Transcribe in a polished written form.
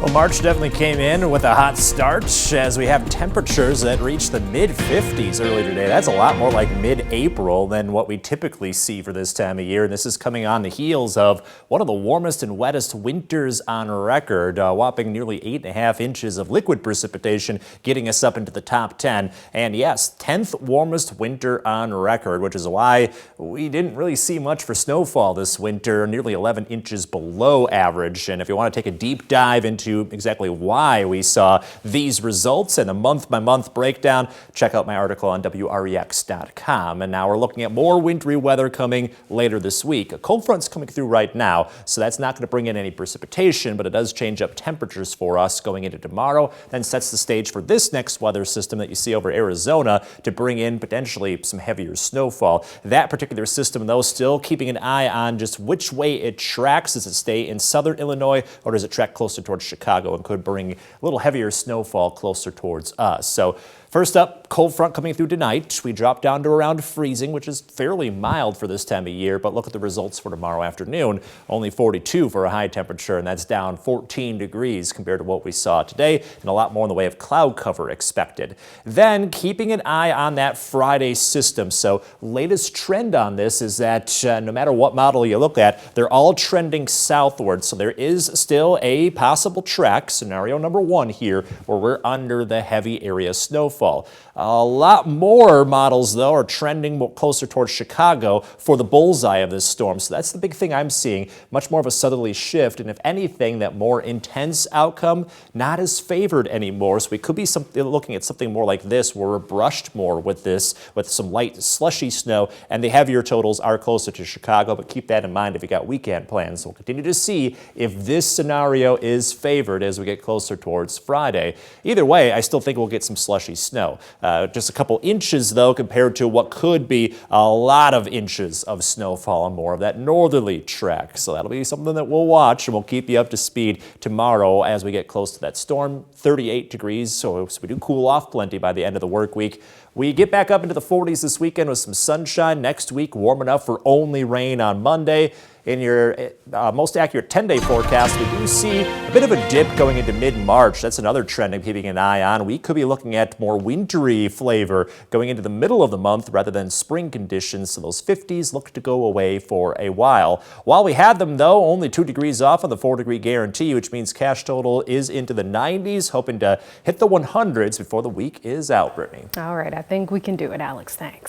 Well, March definitely came in with a hot start as we have temperatures that reached the mid-50s early today. That's a lot more like mid-April than what we typically see for this time of year. And this is coming on the heels of one of the warmest and wettest winters on record, whopping nearly 8.5 inches of liquid precipitation, getting us up into the top 10. And yes, 10th warmest winter on record, which is why we didn't really see much for snowfall this winter, nearly 11 inches below average. And if you want to take a deep dive into exactly why we saw these results and a month-by-month breakdown, check out my article on WREX.com. And now we're looking at more wintry weather coming later this week. A cold front's coming through right now, so that's not going to bring in any precipitation, but it does change up temperatures for us going into tomorrow, then sets the stage for this next weather system that you see over Arizona to bring in potentially some heavier snowfall. That particular system, though, still keeping an eye on just which way it tracks. Does it stay in southern Illinois or does it track closer towards Chicago and could bring a little heavier snowfall closer towards us? So first up, cold front coming through tonight. We drop down to around freezing, which is fairly mild for this time of year, but look at the results for tomorrow afternoon. Only 42 for a high temperature, and that's down 14 degrees compared to what we saw today, and a lot more in the way of cloud cover expected. Then keeping an eye on that Friday system. So latest trend on this is that no matter what model you look at, they're all trending southward. So there is still a possible track, scenario number one here, where we're under the heavy area snowfall. A lot more models, though, are trending closer towards Chicago for the bullseye of this storm. So that's the big thing I'm seeing, much more of a southerly shift. And if anything, that more intense outcome, not as favored anymore. So we could be looking at something more like this, where we're brushed more with this, with some light slushy snow, and the heavier totals are closer to Chicago. But keep that in mind if you got weekend plans. So we'll continue to see if this scenario is favored as we get closer towards Friday. Either way, I still think we'll get some slushy snow. Just a couple inches, though, compared to what could be a lot of inches of snowfall on more of that northerly track. So that'll be something that we'll watch, and we'll keep you up to speed tomorrow as we get close to that storm. 38 degrees, so we do cool off plenty by the end of the work week. We get back up into the 40s this weekend with some sunshine. Next week, warm enough for only rain on Monday. In your most accurate 10-day forecast, we do see a bit of a dip going into mid-March. That's another trend I'm keeping an eye on. We could be looking at more wintry flavor going into the middle of the month rather than spring conditions, so those 50s look to go away for a while. While we had them, though, only 2 degrees off on the 4-degree guarantee, which means cash total is into the 90s, hoping to hit the 100s before the week is out, Brittany. All right, I think we can do it, Alex. Thanks.